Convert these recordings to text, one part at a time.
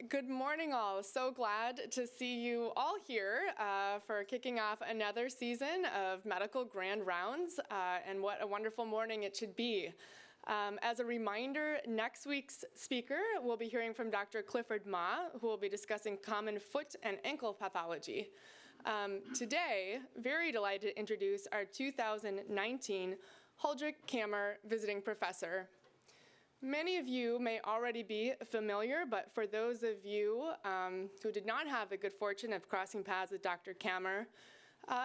Good morning, all. So glad to see you all here for kicking off another season of Medical Grand Rounds, and what a wonderful morning it should be. As a reminder, next week's speaker will be hearing from Dr. Clifford Ma, who will be discussing common foot and ankle pathology. Today, very delighted to introduce our 2019 Huldrych-Kammer Visiting Professor. Many of you may already be familiar, but for those of you who did not have the good fortune of crossing paths with Dr. Kammer,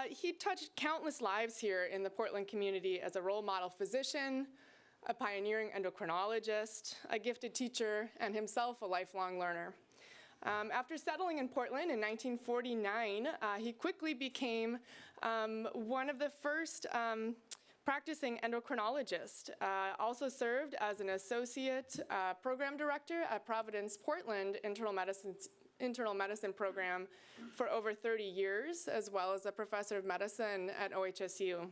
he touched countless lives here in the Portland community as a role model physician, a pioneering endocrinologist, a gifted teacher, and himself a lifelong learner. After settling in Portland in 1949, he quickly became one of the first practicing endocrinologist. Also served as an associate program director at Providence, Portland internal medicine program for over 30 years, as well as a professor of medicine at OHSU.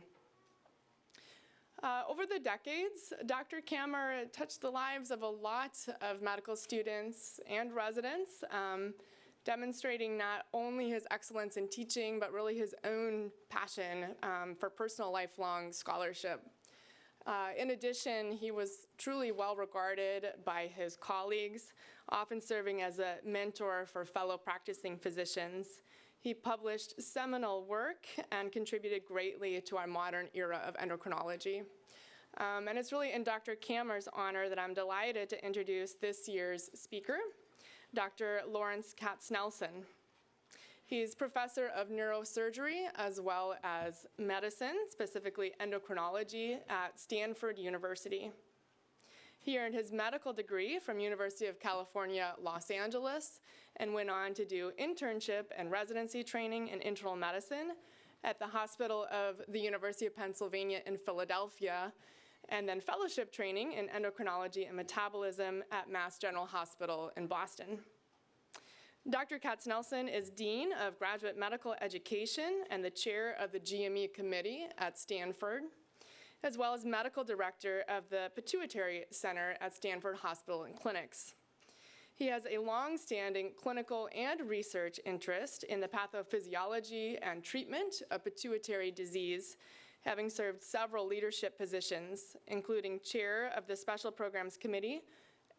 Over the decades, Dr. Kammer touched the lives of a lot of medical students and residents, demonstrating not only his excellence in teaching, but really his own passion for personal lifelong scholarship. In addition, he was truly well regarded by his colleagues, often serving as a mentor for fellow practicing physicians. He published seminal work and contributed greatly to our modern era of endocrinology. And it's really in Dr. Kammer's honor that I'm delighted to introduce this year's speaker, Dr. Laurence Katznelson. He's professor of neurosurgery as well as medicine, specifically endocrinology, at Stanford University. He earned his medical degree from University of California, Los Angeles, and went on to do internship and residency training in internal medicine at the Hospital of the University of Pennsylvania in Philadelphia, and then fellowship training in endocrinology and metabolism at Mass General Hospital in Boston. Dr. Katznelson is Dean of Graduate Medical Education and the chair of the GME Committee at Stanford, as well as medical director of the Pituitary Center at Stanford Hospital and Clinics. He has a long-standing clinical and research interest in the pathophysiology and treatment of pituitary disease, having served several leadership positions, including chair of the Special Programs Committee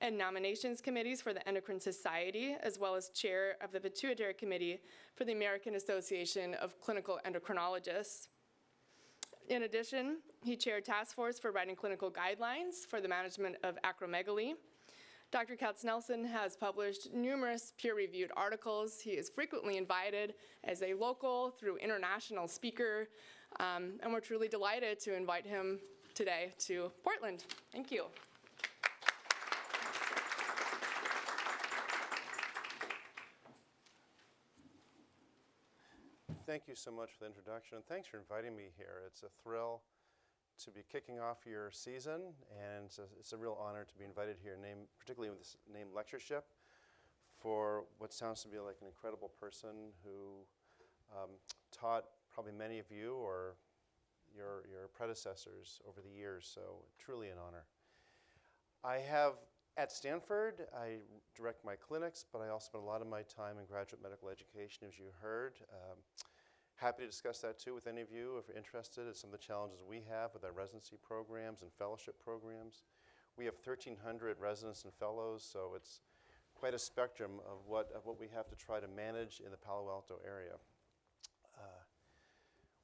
and Nominations Committees for the Endocrine Society, as well as chair of the Pituitary Committee for the American Association of Clinical Endocrinologists. In addition, he chaired task force for writing clinical guidelines for the management of acromegaly. Dr. Katznelson has published numerous peer-reviewed articles. He is frequently invited as a local through international speaker, and we're truly delighted to invite him today to Portland. Thank you. Thank you so much for the introduction, and thanks for inviting me here. It's a thrill to be kicking off your season, and it's a real honor to be invited here, particularly with this named lectureship, for what sounds to be like an incredible person who taught probably many of you or your predecessors over the years, so truly an honor. At Stanford, I direct my clinics, but I also spend a lot of my time in graduate medical education, as you heard. Happy to discuss that too with any of you if you're interested in some of the challenges we have with our residency programs and fellowship programs. We have 1,300 residents and fellows, so it's quite a spectrum of what we have to try to manage in the Palo Alto area,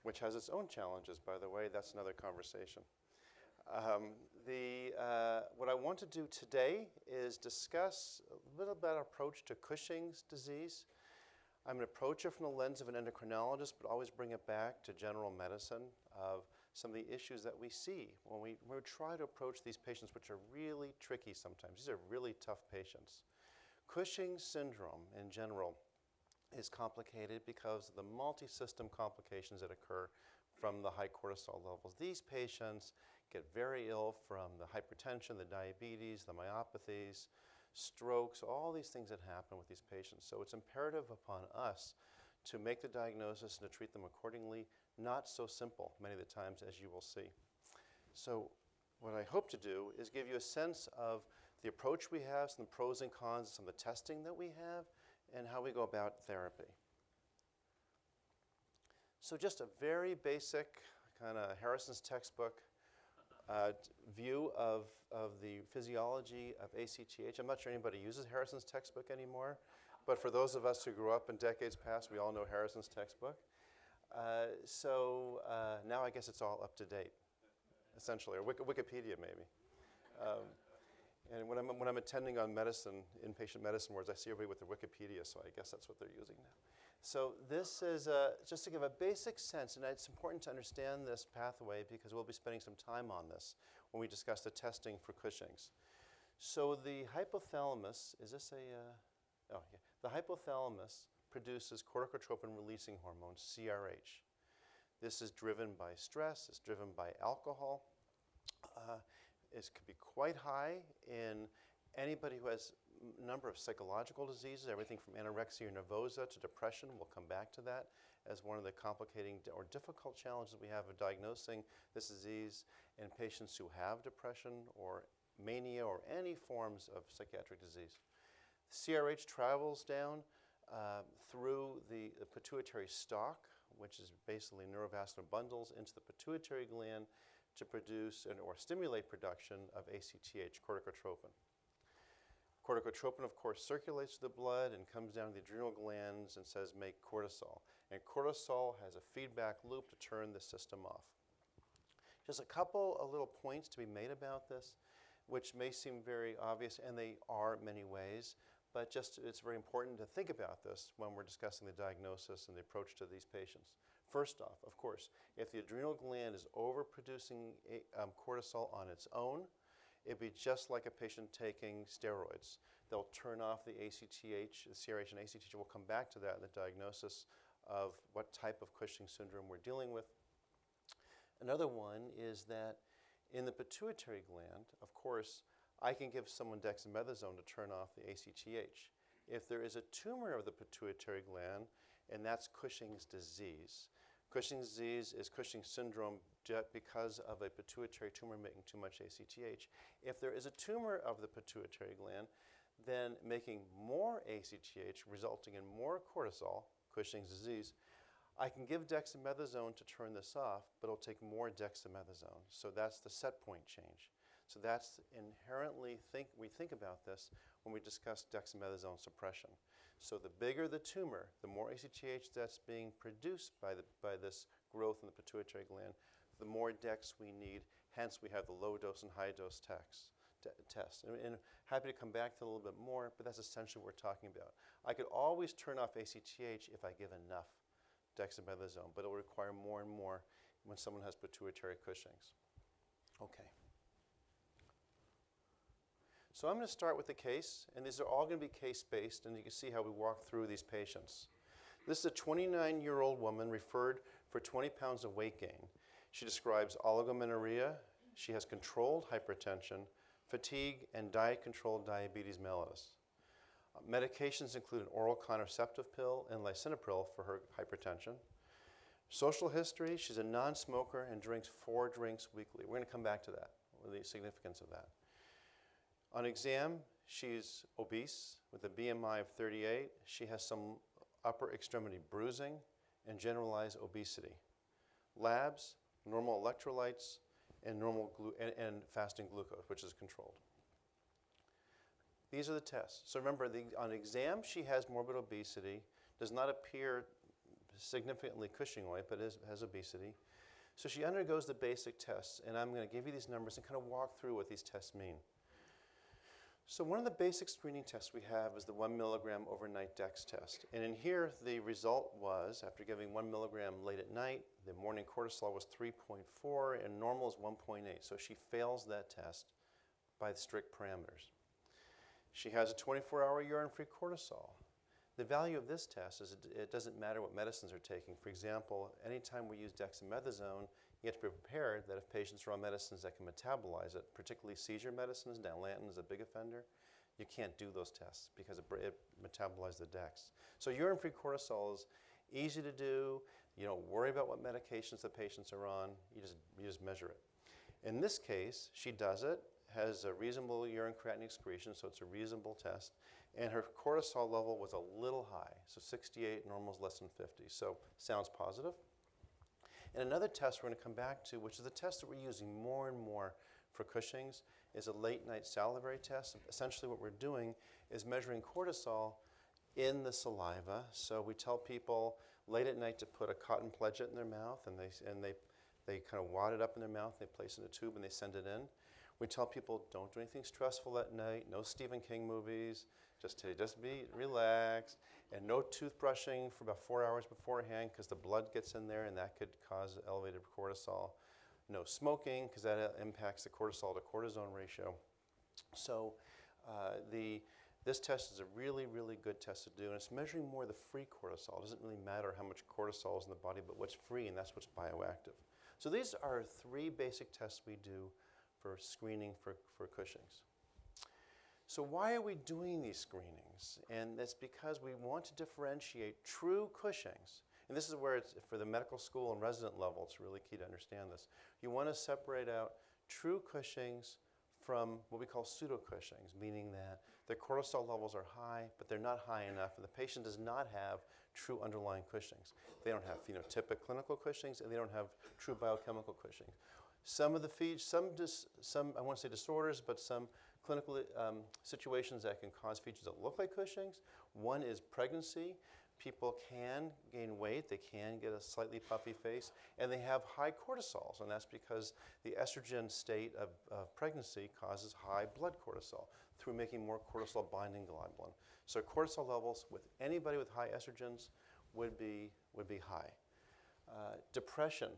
which has its own challenges, by the way. That's another conversation. What I want to do today is discuss a little bit our approach to Cushing's disease. I'm going to approach it from the lens of an endocrinologist, but always bring it back to general medicine of some of the issues that we see when we try to approach these patients, which are really tricky sometimes. These are really tough patients. Cushing's syndrome in general is complicated because of the multi-system complications that occur from the high cortisol levels. These patients get very ill from the hypertension, the diabetes, the myopathies, strokes, all these things that happen with these patients. So it's imperative upon us to make the diagnosis and to treat them accordingly. Not so simple many of the times, as you will see. So what I hope to do is give you a sense of the approach we have, some of the pros and cons, some of the testing that we have, and how we go about therapy. So just a very basic kind of Harrison's textbook view of the physiology of ACTH. I'm not sure anybody uses Harrison's textbook anymore, but for those of us who grew up in decades past, we all know Harrison's textbook. So now I guess it's all up to date, essentially, or Wikipedia maybe. And when I'm attending on medicine, inpatient medicine wards, I see everybody with their Wikipedia, so I guess that's what they're using now. So this is just to give a basic sense, and it's important to understand this pathway because we'll be spending some time on this when we discuss the testing for Cushing's. So the hypothalamus, is this a, oh yeah, the hypothalamus produces corticotropin-releasing hormone, CRH. This is driven by stress, it's driven by alcohol. It could be quite high in anybody who has a number of psychological diseases, everything from anorexia nervosa to depression. We'll come back to that as one of the complicating or difficult challenges we have of diagnosing this disease in patients who have depression or mania or any forms of psychiatric disease. CRH travels down through the pituitary stalk, which is basically neurovascular bundles, into the pituitary gland to produce or stimulate production of ACTH, corticotropin. Corticotropin, of course, circulates through the blood and comes down to the adrenal glands and says, make cortisol. And cortisol has a feedback loop to turn the system off. Just a couple of little points to be made about this, which may seem very obvious, and they are in many ways, but just it's very important to think about this when we're discussing the diagnosis and the approach to these patients. First off, of course, if the adrenal gland is overproducing cortisol on its own, it'd be just like a patient taking steroids. They'll turn off the ACTH, the CRH and ACTH. We'll come back to that in the diagnosis of what type of Cushing syndrome we're dealing with. Another one is that in the pituitary gland, of course, I can give someone dexamethasone to turn off the ACTH. If there is a tumor of the pituitary gland, and that's Cushing's disease. Cushing's disease is Cushing syndrome because of a pituitary tumor making too much ACTH. If there is a tumor of the pituitary gland, then making more ACTH, resulting in more cortisol, Cushing's disease, I can give dexamethasone to turn this off, but it'll take more dexamethasone. So that's the set point change. So that's inherently, we think about this when we discuss dexamethasone suppression. So the bigger the tumor, the more ACTH that's being produced by this growth in the pituitary gland, the more dex we need. Hence, we have the low dose and high dose test. And happy to come back to a little bit more, but that's essentially what we're talking about. I could always turn off ACTH if I give enough dexamethasone, but it will require more and more when someone has pituitary Cushing's. Okay. So I'm going to start with the case, and these are all going to be case-based, and you can see how we walk through these patients. This is a 29-year-old woman referred for 20 pounds of weight gain. She describes oligomenorrhea. She has controlled hypertension, fatigue, and diet-controlled diabetes mellitus. Medications include an oral contraceptive pill and lisinopril for her hypertension. Social history, she's a non-smoker and drinks 4 drinks weekly. We're going to come back to that, the significance of that. On exam, she's obese with a BMI of 38. She has some upper extremity bruising and generalized obesity. Labs, normal electrolytes, and and fasting glucose, which is controlled. These are the tests. So remember, on exam, she has morbid obesity, does not appear significantly Cushing-like, but has obesity. So she undergoes the basic tests, and I'm going to give you these numbers and kind of walk through what these tests mean. So one of the basic screening tests we have is the 1 milligram overnight dex test. And in here, the result was, after giving 1 milligram late at night, the morning cortisol was 3.4 and normal is 1.8. So she fails that test by the strict parameters. She has a 24-hour urine-free cortisol. The value of this test is it doesn't matter what medicines are taking. For example, anytime we use dexamethasone, you have to be prepared that if patients are on medicines that can metabolize it, particularly seizure medicines, Dilantin is a big offender, you can't do those tests because it metabolizes the dex. So urine-free cortisol is easy to do. You don't worry about what medications the patients are on. You just measure it. In this case, she does it, has a reasonable urine creatinine excretion, so it's a reasonable test. And her cortisol level was a little high, so 68, normal is less than 50, so sounds positive. And another test we're going to come back to, which is a test that we're using more and more for Cushing's, is a late-night salivary test. Essentially what we're doing is measuring cortisol in the saliva. So we tell people late at night to put a cotton pledget in their mouth, and they kind of wad it up in their mouth, they place it in a tube, and they send it in. We tell people don't do anything stressful that night, no Stephen King movies, just be relaxed, and no toothbrushing for about 4 hours beforehand because the blood gets in there and that could cause elevated cortisol. No smoking because that impacts the cortisol to cortisone ratio. So this test is a really, really good test to do, and it's measuring more the free cortisol. It doesn't really matter how much cortisol is in the body, but what's free, and that's what's bioactive. So these are 3 basic tests we do for screening for Cushing's. So why are we doing these screenings? And that's because we want to differentiate true Cushing's. And this is where it's, for the medical school and resident level, it's really key to understand this. You want to separate out true Cushing's from what we call pseudo-Cushing's, meaning that their cortisol levels are high, but they're not high enough, and the patient does not have true underlying Cushing's. They don't have phenotypic clinical Cushing's, and they don't have true biochemical Cushing's. Some of the some I won't say disorders, but some clinical situations that can cause features that look like Cushing's. One is pregnancy. People can gain weight, they can get a slightly puffy face, and they have high cortisols, and that's because the estrogen state of pregnancy causes high blood cortisol through making more cortisol binding globulin. So cortisol levels with anybody with high estrogens would be high. Depression,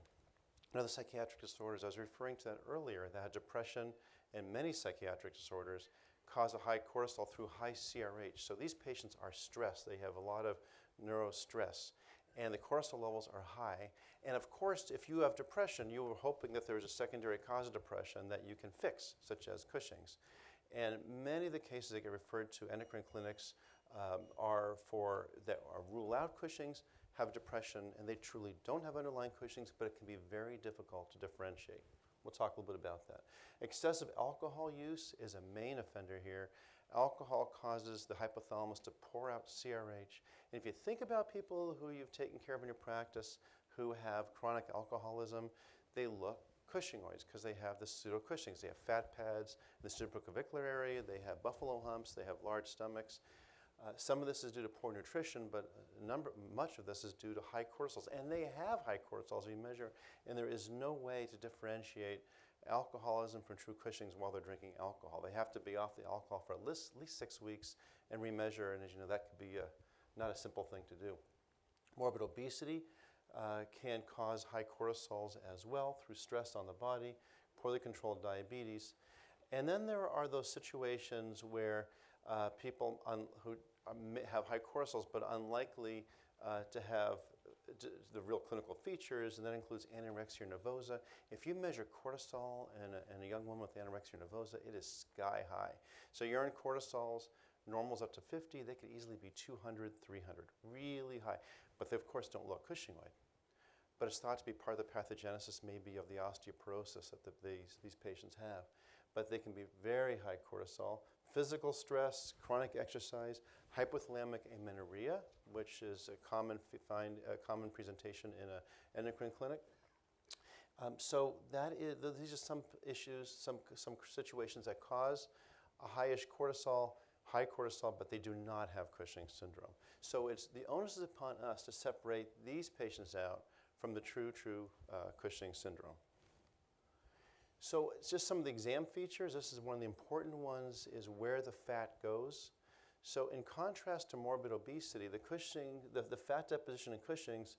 another psychiatric disorders, I was referring to that earlier, that depression and many psychiatric disorders cause a high cortisol through high CRH. So these patients are stressed. They have a lot of neurostress, and the cortisol levels are high. And of course, if you have depression, you were hoping that there was a secondary cause of depression that you can fix, such as Cushing's. And many of the cases that get referred to endocrine clinics that rule out Cushing's, have depression, and they truly don't have underlying Cushing's, but it can be very difficult to differentiate. We'll talk a little bit about that. Excessive alcohol use is a main offender here. Alcohol causes the hypothalamus to pour out CRH. And if you think about people who you've taken care of in your practice who have chronic alcoholism, they look Cushingoids because they have the pseudo-Cushing's. They have fat pads in the supraclavicular area, they have buffalo humps, they have large stomachs. Some of this is due to poor nutrition, but much of this is due to high cortisols. And they have high cortisols we measure, and there is no way to differentiate alcoholism from true Cushing's while they're drinking alcohol. They have to be off the alcohol for at least 6 weeks and remeasure, and as you know, that could be not a simple thing to do. Morbid obesity can cause high cortisols as well through stress on the body, poorly controlled diabetes. And then there are those situations where people who have high cortisols but unlikely to have the real clinical features, and that includes anorexia nervosa. If you measure cortisol in a young woman with anorexia nervosa, it is sky high. So urine cortisols, normals up to 50, they could easily be 200, 300, really high. But they, of course, don't look Cushingoid. But it's thought to be part of the pathogenesis maybe of the osteoporosis that these patients have. But they can be very high cortisol. Physical stress, chronic exercise, hypothalamic amenorrhea, which is a common presentation in an endocrine clinic. So these are some issues, some situations that cause a high cortisol, but they do not have Cushing's syndrome. So the onus is upon us to separate these patients out from the true Cushing's syndrome. So it's just some of the exam features. This is one of the important ones, is where the fat goes. So in contrast to morbid obesity, the fat deposition in Cushing's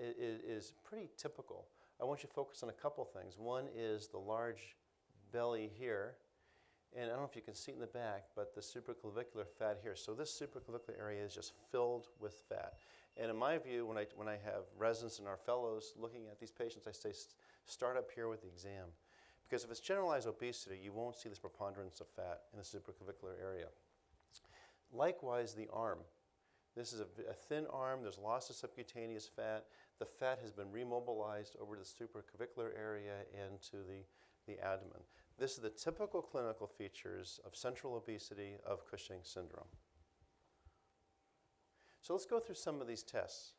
is pretty typical. I want you to focus on a couple things. One is the large belly here, and I don't know if you can see it in the back, but the supraclavicular fat here. So this supraclavicular area is just filled with fat. And in my view, when I have residents and our fellows looking at these patients, I say start up here with the exam. Because if it's generalized obesity, you won't see this preponderance of fat in the supraclavicular area. Likewise, the arm. This is a thin arm. There's loss of subcutaneous fat. The fat has been remobilized over to the supraclavicular area and to the abdomen. This is the typical clinical features of central obesity of Cushing syndrome. So let's go through some of these tests.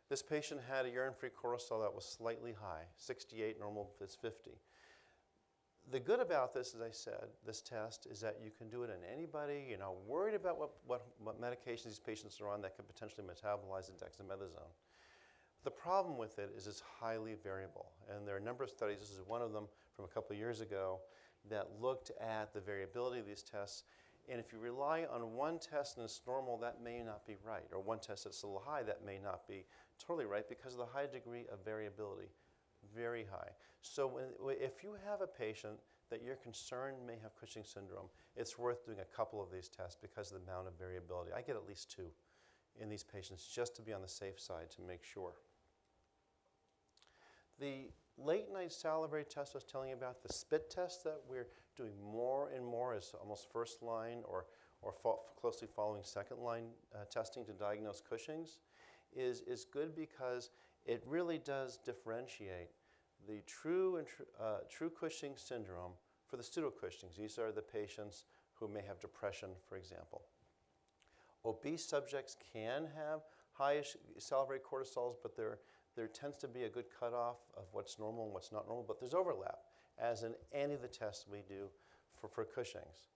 This patient had a urine-free cortisol that was slightly high, 68, normal is 50. The good about this, as I said, this test, is that you can do it in anybody. You're not worried about what medications these patients are on that could potentially metabolize the dexamethasone. The problem with it is it's highly variable, and there are a number of studies, this is one of them from a couple of years ago, that looked at the variability of these tests. And if you rely on one test and it's normal, that may not be right, or one test that's a little high, that may not be totally right because of the high degree of variability, very high. So if you have a patient that you're concerned may have Cushing syndrome, it's worth doing a couple of these tests because of the amount of variability. I get at least 2 in these patients just to be on the safe side to make sure. The late night salivary test I was telling you about, the spit test that we're doing more and more is almost first line or closely following second line testing to diagnose Cushing's is good because it really does differentiate the true Cushing syndrome for the pseudo-Cushing's. These are the patients who may have depression, for example. Obese subjects can have high salivary cortisols, but there tends to be a good cutoff of what's normal and what's not normal, but there's overlap, as in any of the tests we do for Cushing's.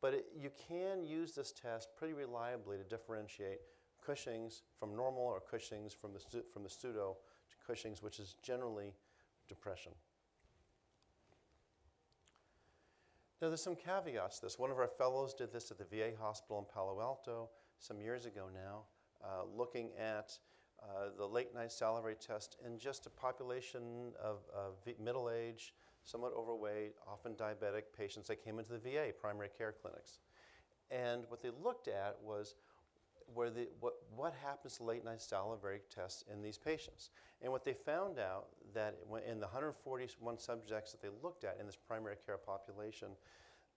But you can use this test pretty reliably to differentiate Cushing's from normal or Cushing's from the pseudo to Cushing's, which is generally depression. Now there's some caveats to this. One of our fellows did this at the VA hospital in Palo Alto some years ago now, looking at the late night salivary test in just a population of middle age, somewhat overweight, often diabetic patients that came into the VA primary care clinics. And what they looked at was what happens to late night salivary tests in these patients. And what they found out that in the 141 subjects that they looked at in this primary care population,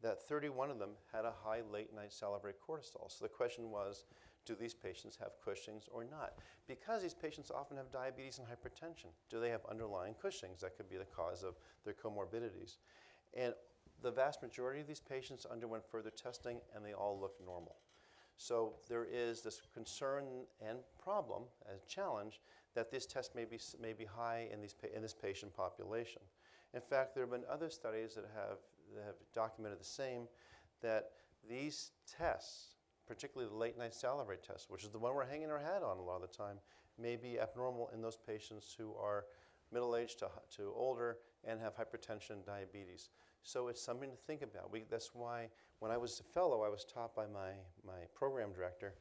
that 31 of them had a high late night salivary cortisol. So the question was, do these patients have Cushing's or not? Because these patients often have diabetes and hypertension. Do they have underlying Cushing's? That could be the cause of their comorbidities. And the vast majority of these patients underwent further testing and they all looked normal. So there is this concern and problem, as a challenge, that this test may be high in this patient population. In fact, there have been other studies that have documented the same, that these tests, particularly the late night salivary test, which is the one we're hanging our hat on a lot of the time, may be abnormal in those patients who are middle-aged to older and have hypertension and diabetes. So it's something to think about. That's why when I was a fellow, I was taught by my program director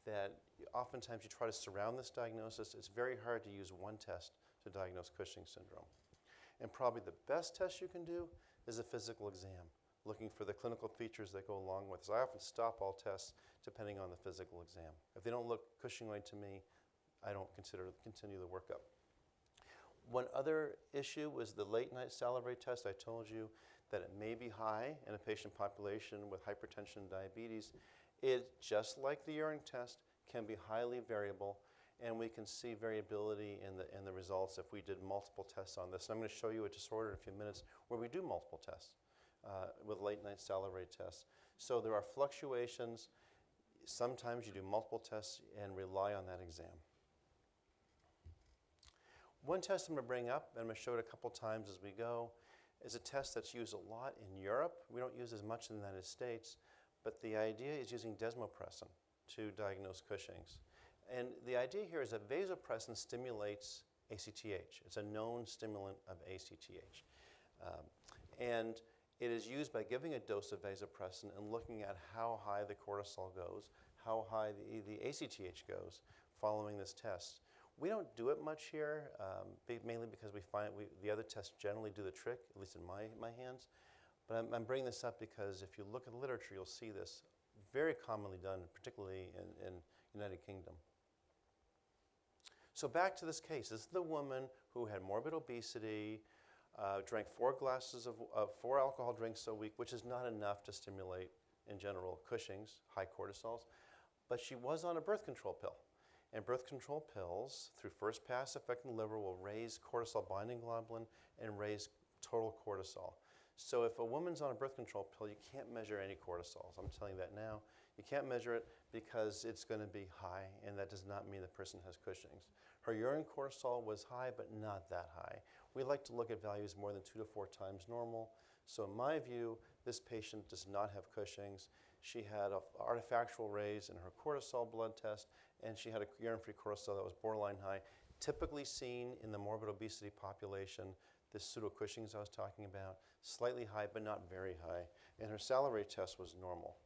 that oftentimes you try to surround this diagnosis. It's very hard to use one test to diagnose Cushing syndrome. And probably the best test you can do is a physical exam, looking for the clinical features that go along with it. So I often stop all tests depending on the physical exam. If they don't look Cushingoid to me, I don't continue the workup. One other issue was the late night salivary test. I told you that it may be high in a patient population with hypertension and diabetes. It, just like the urine test, can be highly variable, and we can see variability in the results if we did multiple tests on this. And I'm going to show you a disorder in a few minutes where we do multiple tests with late night salivary tests. So there are fluctuations. Sometimes you do multiple tests and rely on that exam. One test I'm going to bring up, and I'm going to show it a couple times as we go, is a test that's used a lot in Europe. We don't use as much in the United States, but the idea is using desmopressin to diagnose Cushing's. And the idea here is that vasopressin stimulates ACTH. It's a known stimulant of ACTH. And it is used by giving a dose of vasopressin and looking at how high the cortisol goes, how high the ACTH goes following this test. We don't do it much here, mainly because we find the other tests generally do the trick, at least in my hands. But I'm bringing this up because if you look at the literature, you'll see this very commonly done, particularly in United Kingdom. So back to this case. This is the woman who had morbid obesity, drank 4 alcohol drinks a week, which is not enough to stimulate, in general, Cushing's, high cortisols. But she was on a birth control pill. And birth control pills, through first pass effect in the liver, will raise cortisol binding globulin and raise total cortisol. So if a woman's on a birth control pill, you can't measure any cortisols. I'm telling you that now. You can't measure it because it's going to be high, and that does not mean the person has Cushing's. Her urine cortisol was high, but not that high. We like to look at values more than 2 to 4 times normal. So in my view, this patient does not have Cushing's. She had an artifactual raise in her cortisol blood test, and she had a urine-free cortisol that was borderline high, typically seen in the morbid obesity population, this pseudo-Cushing's I was talking about, slightly high, but not very high. And her salivary test was normal.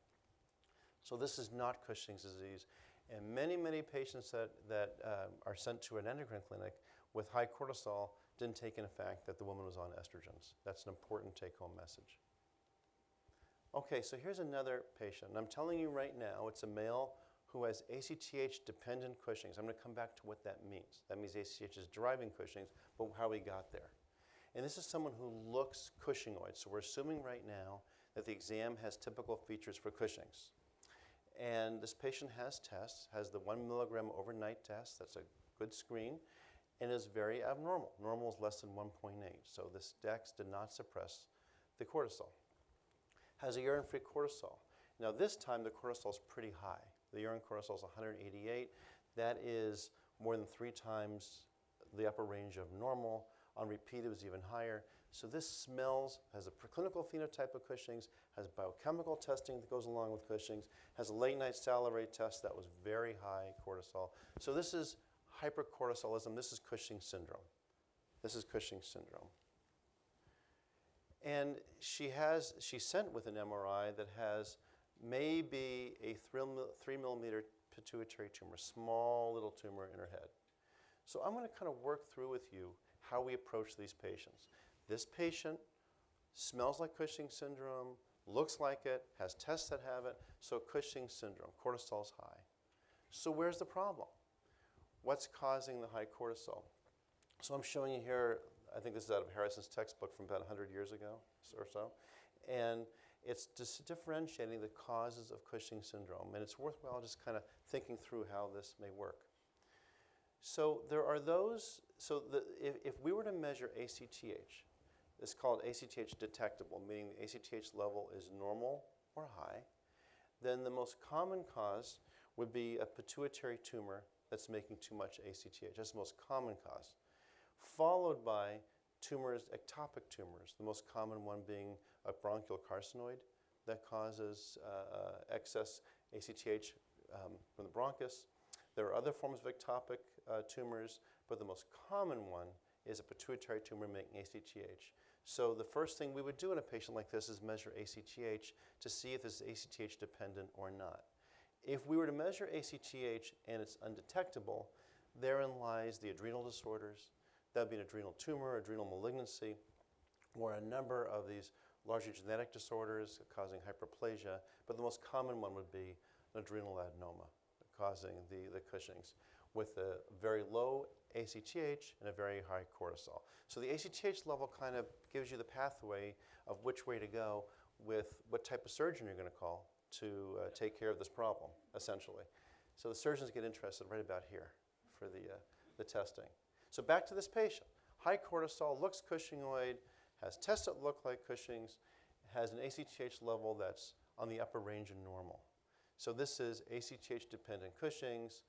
So this is not Cushing's disease. And many, many patients that are sent to an endocrine clinic with high cortisol didn't take into fact that the woman was on estrogens. That's an important take-home message. Okay, so here's another patient. And I'm telling you right now, it's a male who has ACTH-dependent Cushing's. I'm going to come back to what that means. That means ACTH is driving Cushing's, but how we got there. And this is someone who looks Cushingoid. So we're assuming right now that the exam has typical features for Cushing's. And this patient has tests, has the 1 milligram overnight test. That's a good screen, and is very abnormal. Normal is less than 1.8. So this DEX did not suppress the cortisol. Has a urine-free cortisol. Now this time the cortisol is pretty high. The urine cortisol is 188. That is more than 3 times the upper range of normal. On repeat, it was even higher. So this smells, has a preclinical phenotype of Cushing's, has biochemical testing that goes along with Cushing's, has a late-night salivary test that was very high cortisol. So this is hypercortisolism. This is Cushing's syndrome. This is Cushing's syndrome. And she's sent with an MRI that has maybe a 3 millimeter pituitary tumor, small little tumor in her head. So I'm going to kind of work through with you how we approach these patients. This patient smells like Cushing's syndrome, looks like it, has tests that have it, so Cushing's syndrome, cortisol's high. So where's the problem? What's causing the high cortisol? So I'm showing you here, I think this is out of Harrison's textbook from about 100 years ago or so, and it's just differentiating the causes of Cushing's syndrome, and it's worthwhile just kind of thinking through how this may work. So there are those, if we were to measure ACTH, it's called ACTH detectable, meaning the ACTH level is normal or high, then the most common cause would be a pituitary tumor that's making too much ACTH. That's the most common cause, followed by tumors, ectopic tumors, the most common one being a bronchial carcinoid that causes excess ACTH from the bronchus. There are other forms of ectopic tumors, but the most common one is a pituitary tumor making ACTH. So the first thing we would do in a patient like this is measure ACTH to see if this is ACTH dependent or not. If we were to measure ACTH and it's undetectable, therein lies the adrenal disorders. That would be an adrenal tumor, adrenal malignancy, or a number of these largely genetic disorders causing hyperplasia, but the most common one would be an adrenal adenoma causing the Cushing's, with a very low ACTH and a very high cortisol. So the ACTH level kind of gives you the pathway of which way to go with what type of surgeon you're going to call to take care of this problem, essentially. So the surgeons get interested right about here for the testing. So back to this patient. High cortisol, looks Cushingoid, has tests that look like Cushing's, has an ACTH level that's on the upper range of normal. So this is ACTH-dependent Cushing's,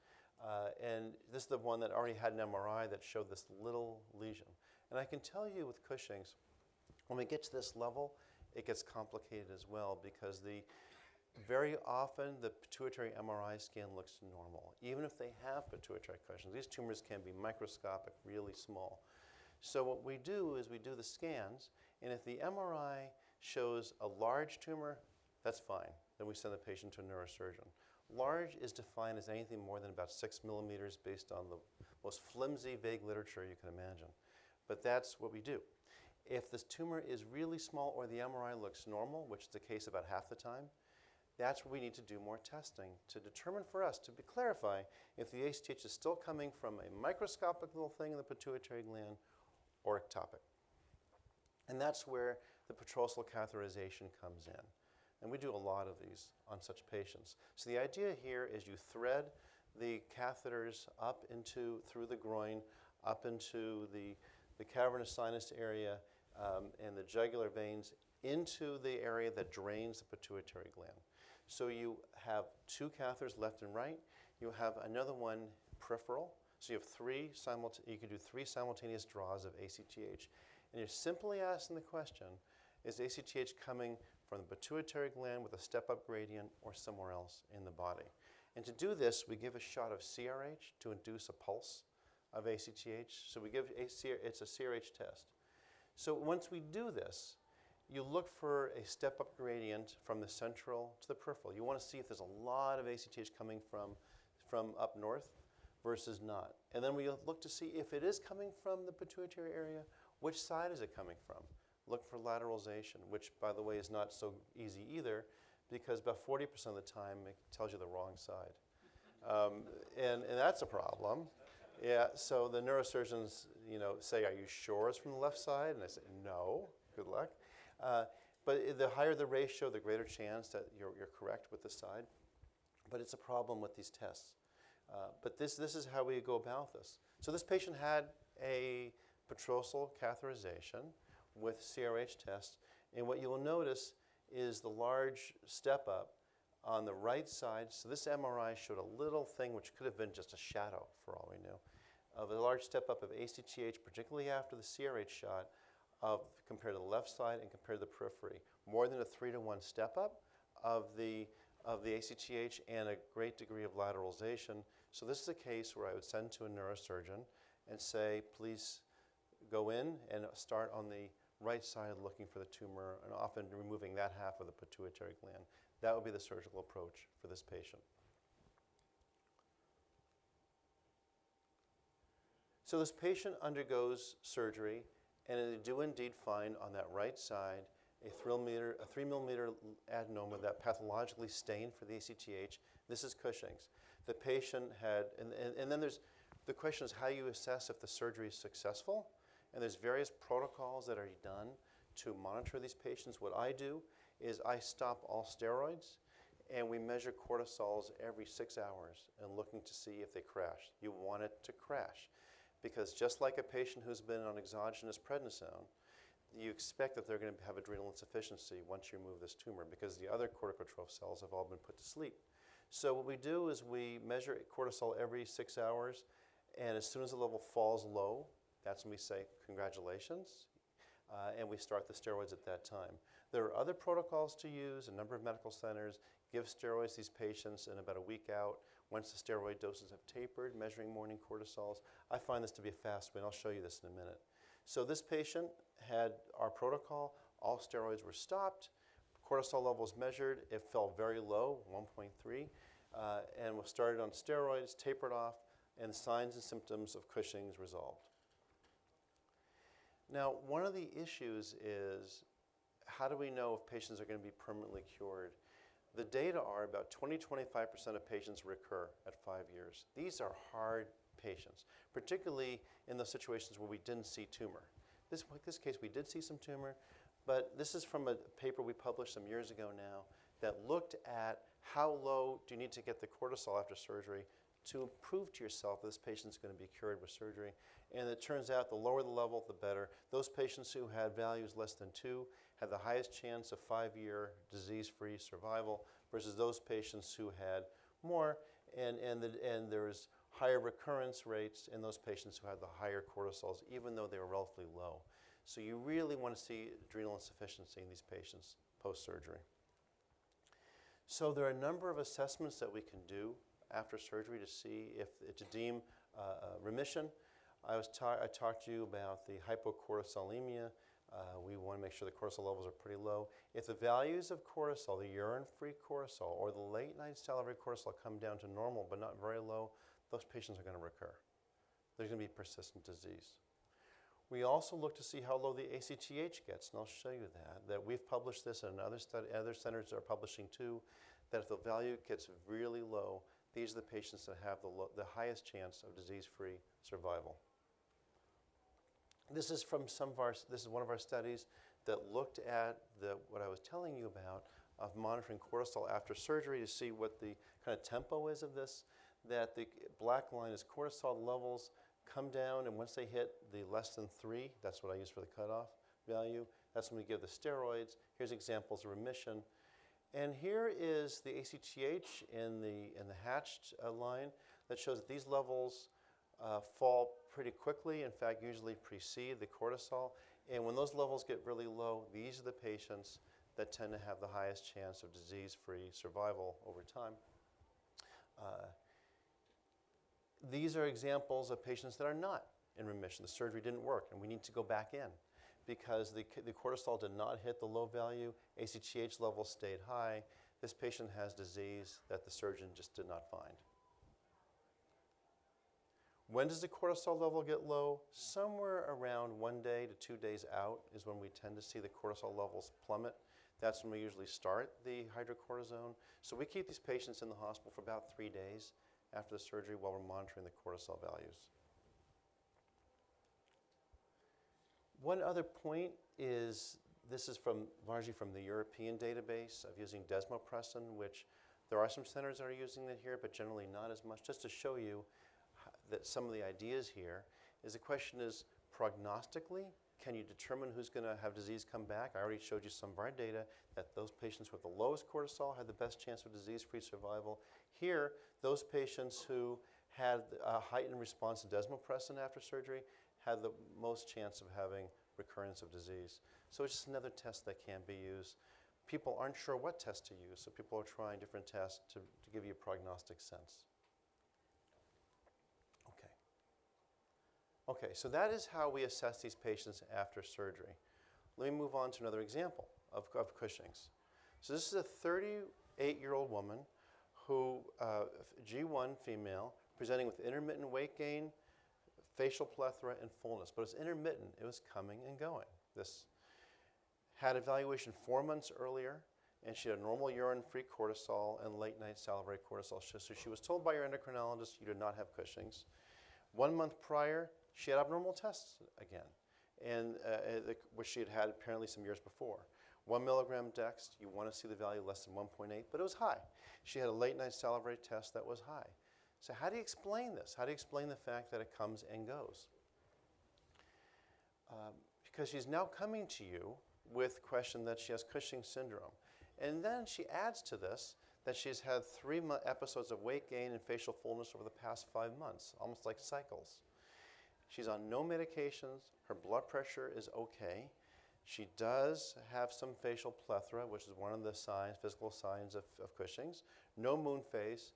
and this is the one that already had an MRI that showed this little lesion. And I can tell you with Cushing's, when we get to this level, it gets complicated as well because very often the pituitary MRI scan looks normal, even if they have pituitary Cushing's. These tumors can be microscopic, really small. So what we do is we do the scans, and if the MRI shows a large tumor, that's fine. Then we send the patient to a neurosurgeon. Large is defined as anything more than about 6 millimeters based on the most flimsy, vague literature you can imagine. But that's what we do. If this tumor is really small or the MRI looks normal, which is the case about half the time, that's where we need to do more testing to determine for us, to clarify if the ACTH is still coming from a microscopic little thing in the pituitary gland or ectopic. And that's where the petrosal catheterization comes in. And we do a lot of these on such patients. So the idea here is you thread the catheters up through the groin, up into the cavernous sinus area, and the jugular veins into the area that drains the pituitary gland. So you have two catheters left and right. You have another one peripheral. So you have you can do three simultaneous draws of ACTH. And you're simply asking the question, is ACTH coming from the pituitary gland with a step-up gradient or somewhere else in the body? And to do this, we give a shot of CRH to induce a pulse of ACTH. So it's a CRH test. So once we do this, you look for a step-up gradient from the central to the peripheral. You want to see if there's a lot of ACTH coming from up north versus not. And then we look to see if it is coming from the pituitary area, which side is it coming from? Look for lateralization, which, by the way, is not so easy either, because about 40% of the time it tells you the wrong side. And that's a problem. Yeah, so the neurosurgeons, say, are you sure it's from the left side? And I say, no, good luck. But the higher the ratio, the greater chance that you're correct with the side. But it's a problem with these tests. But this is how we go about this. So this patient had a petrosal catheterization with CRH test. And what you will notice is the large step up on the right side. So this MRI showed a little thing which could have been just a shadow, for all we knew, of a large step up of ACTH, particularly after the CRH shot, compared to the left side and compared to the periphery. More than a 3-to-1 step up of the ACTH and a great degree of lateralization. So this is a case where I would send to a neurosurgeon and say, please go in and start on the right side looking for the tumor and often removing that half of the pituitary gland. That would be the surgical approach for this patient. So this patient undergoes surgery, and they do indeed find on that right side a 3 millimeter adenoma that pathologically stained for the ACTH. This is Cushing's. The patient had, and then the question is how you assess if the surgery is successful. And there's various protocols that are done to monitor these patients. What I do is I stop all steroids, and we measure cortisols every 6 hours and looking to see if they crash. You want it to crash, because just like a patient who's been on exogenous prednisone, you expect that they're going to have adrenal insufficiency once you remove this tumor, because the other corticotroph cells have all been put to sleep. So what we do is we measure cortisol every 6 hours, and as soon as the level falls low, that's when we say, congratulations, and we start the steroids at that time. There are other protocols to use. A number of medical centers give steroids to these patients in about a week out once the steroid doses have tapered, measuring morning cortisols. I find this to be a fast way, and I'll show you this in a minute. So this patient had our protocol. All steroids were stopped. Cortisol levels measured. It fell very low, 1.3, and was started on steroids, tapered off, and the signs and symptoms of Cushing's resolved. Now, one of the issues is, how do we know if patients are going to be permanently cured? The data are about 20-25% of patients recur at 5 years. These are hard patients, particularly in those situations where we didn't see tumor. This case, we did see some tumor, but this is from a paper we published some years ago now that looked at how low do you need to get the cortisol after surgery to prove to yourself that this patient's going to be cured with surgery. And it turns out the lower the level, the better. Those patients who had values less than 2 had the highest chance of 5-year disease-free survival versus those patients who had more. And there's higher recurrence rates in those patients who had the higher cortisols, even though they were relatively low. So you really want to see adrenal insufficiency in these patients post-surgery. So there are a number of assessments that we can do after surgery to see if to deem remission. I talked to you about the hypocortisolemia. We want to make sure the cortisol levels are pretty low. If the values of cortisol, the urine-free cortisol or the late-night salivary cortisol come down to normal but not very low, those patients are going to recur. There's going to be persistent disease. We also look to see how low the ACTH gets, and I'll show you that we've published this, and other centers are publishing too, that if the value gets really low, these are the patients that have the highest chance of disease-free survival. This is from this is one of our studies that looked at what I was telling you about of monitoring cortisol after surgery to see what the kind of tempo is of this, that the black line is cortisol levels come down, and once they hit the less than 3, that's what I use for the cutoff, value. That's when we give the steroids. Here's examples of remission. And here is the ACTH in the hatched line that shows that these levels fall pretty quickly, in fact, usually precede the cortisol. And when those levels get really low, these are the patients that tend to have the highest chance of disease-free survival over time. These are examples of patients that are not in remission. The surgery didn't work, and we need to go back in because the cortisol did not hit the low value. ACTH levels stayed high. This patient has disease that the surgeon just did not find. When does the cortisol level get low? Somewhere around 1 day to 2 days out is when we tend to see the cortisol levels plummet. That's when we usually start the hydrocortisone. So we keep these patients in the hospital for about 3 days after the surgery while we're monitoring the cortisol values. One other point is, this is largely from the European database of using desmopressin, which there are some centers that are using it here, but generally not as much. Just to show you that some of the ideas here is the question is, prognostically, can you determine who's going to have disease come back? I already showed you some of our data that those patients with the lowest cortisol had the best chance of disease-free survival. Here, those patients who had a heightened response to desmopressin after surgery had the most chance of having recurrence of disease. So it's just another test that can be used. People aren't sure what test to use, so people are trying different tests to give you a prognostic sense. Okay, so that is how we assess these patients after surgery. Let me move on to another example of Cushing's. So this is a 38-year-old woman who, G1 female, presenting with intermittent weight gain, facial plethora, and fullness. But it's intermittent. It was coming and going. This had evaluation 4 months earlier, and she had a normal urine-free cortisol and late-night salivary cortisol. So she was told by her endocrinologist, you do not have Cushing's. 1 month prior, she had abnormal tests again, and which she had had apparently some years before. 1 milligram dex, you want to see the value less than 1.8, but it was high. She had a late-night salivary test that was high. So how do you explain this? How do you explain the fact that it comes and goes? Because she's now coming to you with the question that she has Cushing's syndrome. And then she adds to this that she's had 3 episodes of weight gain and facial fullness over the past 5 months, almost like cycles. She's on no medications. Her blood pressure is okay. She does have some facial plethora, which is one of the signs, physical signs of Cushing's. No moon face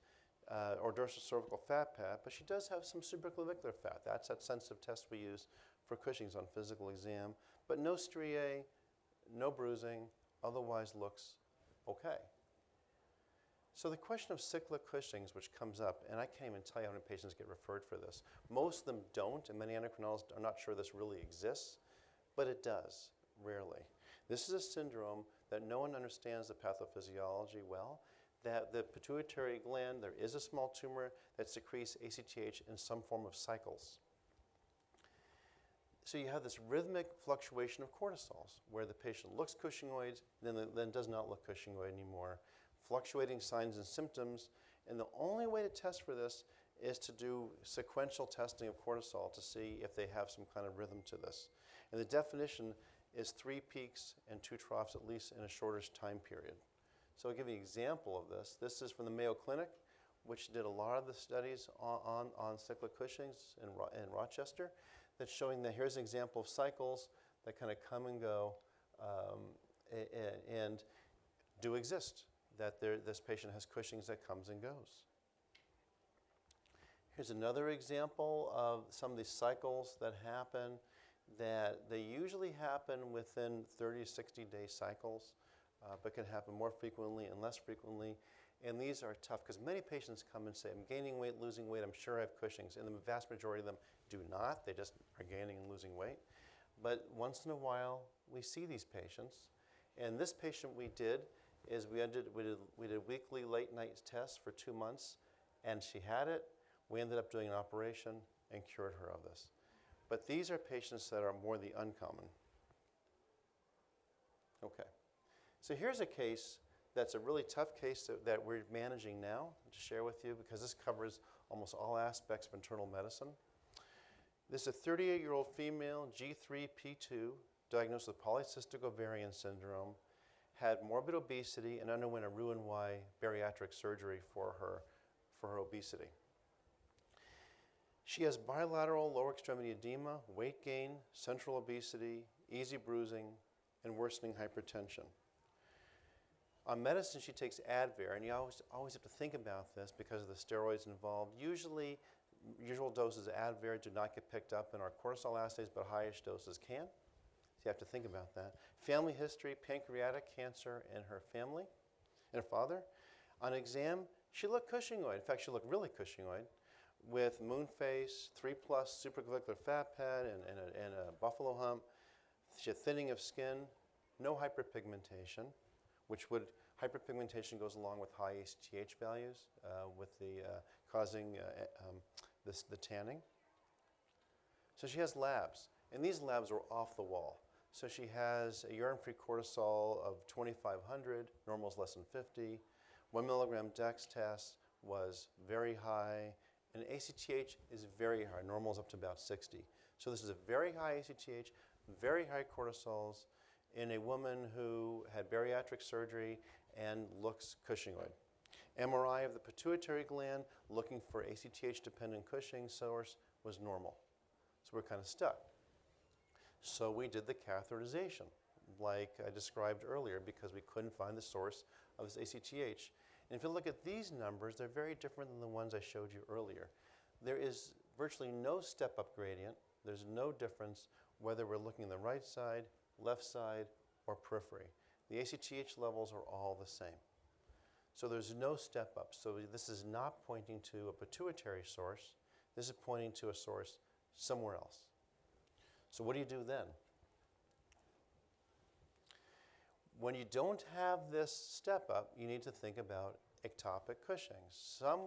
or dorsal cervical fat pad, but she does have some supraclavicular fat. That's that sensitive test we use for Cushing's on physical exam. But no striae, no bruising, otherwise looks okay. So the question of cyclic Cushing's, which comes up, and I can't even tell you how many patients get referred for this. Most of them don't, and many endocrinologists are not sure this really exists, but it does, rarely. This is a syndrome that no one understands the pathophysiology well, that the pituitary gland, there is a small tumor that secretes ACTH in some form of cycles. So you have this rhythmic fluctuation of cortisols, where the patient looks Cushingoid, then does not look Cushingoid anymore. Fluctuating signs and symptoms, and the only way to test for this is to do sequential testing of cortisol to see if they have some kind of rhythm to this. And the definition is 3 peaks and 2 troughs at least in a shortish time period. So I'll give you an example of this. This is from the Mayo Clinic, which did a lot of the studies on cyclic Cushing's in Rochester. That's showing that here's an example of cycles that kind of come and go and do exist. That this patient has Cushing's that comes and goes. Here's another example of some of these cycles that happen, that they usually happen within 30 to 60-day cycles, but can happen more frequently and less frequently. And these are tough because many patients come and say, I'm gaining weight, losing weight, I'm sure I have Cushing's. And the vast majority of them do not. They just are gaining and losing weight. But once in a while, we see these patients. And this patient we did weekly late night tests for 2 months, and she had it. We ended up doing an operation and cured her of this. But these are patients that are more the uncommon. Okay, so here's a case that's a really tough case that we're managing now to share with you because this covers almost all aspects of internal medicine. This is a 38-year-old female, G3, P2, diagnosed with polycystic ovarian syndrome, had morbid obesity, and underwent a Roux-en-Y bariatric surgery for her obesity. She has bilateral lower extremity edema, weight gain, central obesity, easy bruising, and worsening hypertension. On medicine, she takes Advair, and you always have to think about this because of the steroids involved. Usual doses of Advair do not get picked up in our cortisol assays, but highish doses can. So you have to think about that. Family history, pancreatic cancer in her family, and her father. On exam, she looked Cushingoid. In fact, she looked really Cushingoid, with moon face, 3+ supraclavicular fat pad, and a buffalo hump. She had thinning of skin, no hyperpigmentation, hyperpigmentation goes along with high ACTH values, causing the tanning. So she has labs, and these labs are off the wall. So she has a urine-free cortisol of 2,500, normal is less than 50. 1 milligram dex test was very high, and ACTH is very high. Normal is up to about 60. So this is a very high ACTH, very high cortisols in a woman who had bariatric surgery and looks Cushingoid. MRI of the pituitary gland looking for ACTH-dependent Cushing source was normal. So we're kind of stuck. So we did the catheterization, like I described earlier, because we couldn't find the source of this ACTH. And if you look at these numbers, they're very different than the ones I showed you earlier. There is virtually no step-up gradient. There's no difference whether we're looking at the right side, left side, or periphery. The ACTH levels are all the same. So there's no step-up. So this is not pointing to a pituitary source. This is pointing to a source somewhere else. So what do you do then? When you don't have this step-up, you need to think about ectopic Cushing. Some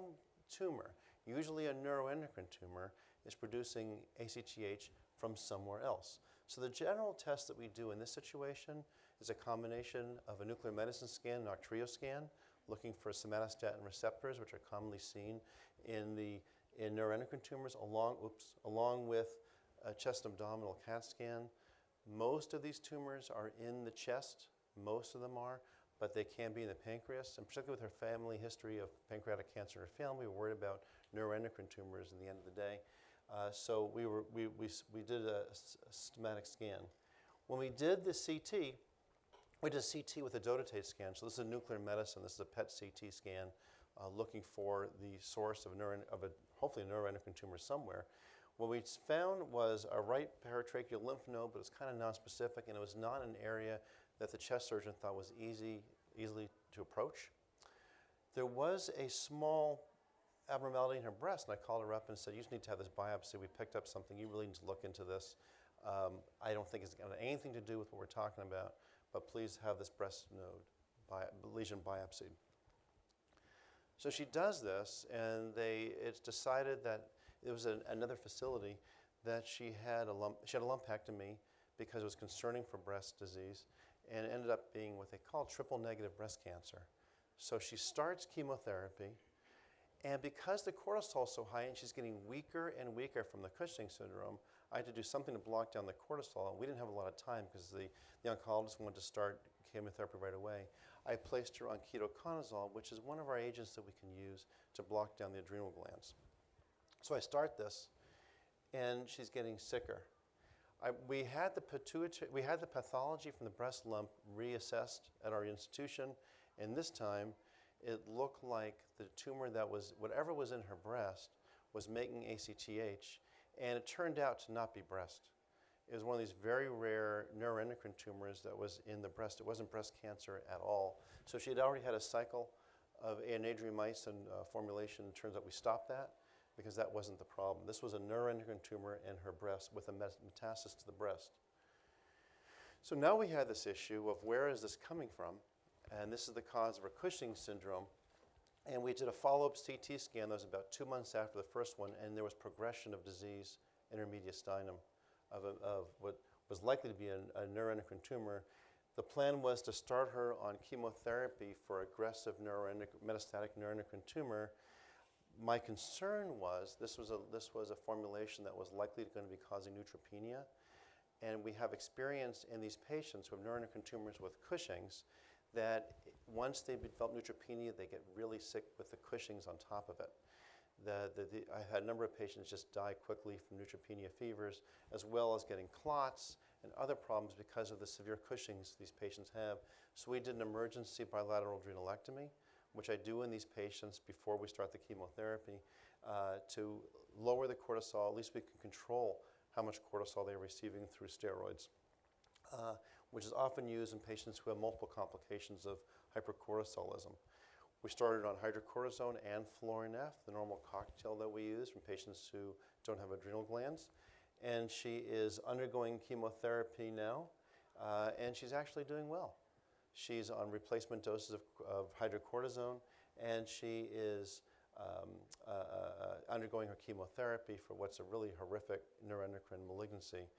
tumor, usually a neuroendocrine tumor, is producing ACTH from somewhere else. So the general test that we do in this situation is a combination of a nuclear medicine scan and arterial scan, looking for somatostatin receptors, which are commonly seen in neuroendocrine tumors, along with a chest abdominal CAT scan. Most of these tumors are in the chest. Most of them are, but they can be in the pancreas, and particularly with her family history of pancreatic cancer in her family, we're worried about neuroendocrine tumors in the end of the day. So we did a systematic scan. When we did the CT, we did a CT with a dotatate scan. So this is a nuclear medicine. This is a PET CT scan looking for the source of hopefully a neuroendocrine tumor somewhere. What we found was a right paratracheal lymph node, but it's kind of nonspecific, and it was not an area that the chest surgeon thought was easily to approach. There was a small abnormality in her breast, and I called her up and said, you just need to have this biopsy. We picked up something. You really need to look into this. I don't think it's got anything to do with what we're talking about, but please have this breast node lesion biopsied. So she does this, and it's decided that it was another facility that she had a lumpectomy because it was concerning for breast disease, and it ended up being what they call triple-negative breast cancer. So she starts chemotherapy, and because the cortisol is so high and she's getting weaker and weaker from the Cushing syndrome, I had to do something to block down the cortisol. And we didn't have a lot of time because the oncologist wanted to start chemotherapy right away. I placed her on ketoconazole, which is one of our agents that we can use to block down the adrenal glands. So I start this, and she's getting sicker. We had the pathology from the breast lump reassessed at our institution, and this time it looked like the tumor whatever was in her breast was making ACTH, and it turned out to not be breast. It was one of these very rare neuroendocrine tumors that was in the breast. It wasn't breast cancer at all. So she had already had a cycle of anadromycin formulation. It turns out we stopped that because that wasn't the problem. This was a neuroendocrine tumor in her breast with a metastasis to the breast. So now we had this issue of where is this coming from? And this is the cause of her Cushing syndrome. And we did a follow-up CT scan that was about 2 months after the first one, and there was progression of disease in her mediastinum of what was likely to be a neuroendocrine tumor. The plan was to start her on chemotherapy for aggressive metastatic neuroendocrine tumor. My concern was this was a formulation that was likely going to be causing neutropenia, And we have experience in these patients who have neuroendocrine tumors with Cushing's that once they develop neutropenia, they get really sick with the Cushing's on top of it. I had a number of patients just die quickly from neutropenia fevers, as well as getting clots and other problems because of the severe Cushing's these patients have. So we did an emergency bilateral adrenalectomy, which I do in these patients before we start the chemotherapy to lower the cortisol. At least we can control how much cortisol they're receiving through steroids, which is often used in patients who have multiple complications of hypercortisolism. We started on hydrocortisone and Florinef, the normal cocktail that we use from patients who don't have adrenal glands. And she is undergoing chemotherapy now, and she's actually doing well. She's on replacement doses of hydrocortisone, and she is undergoing her chemotherapy for what's a really horrific neuroendocrine malignancy,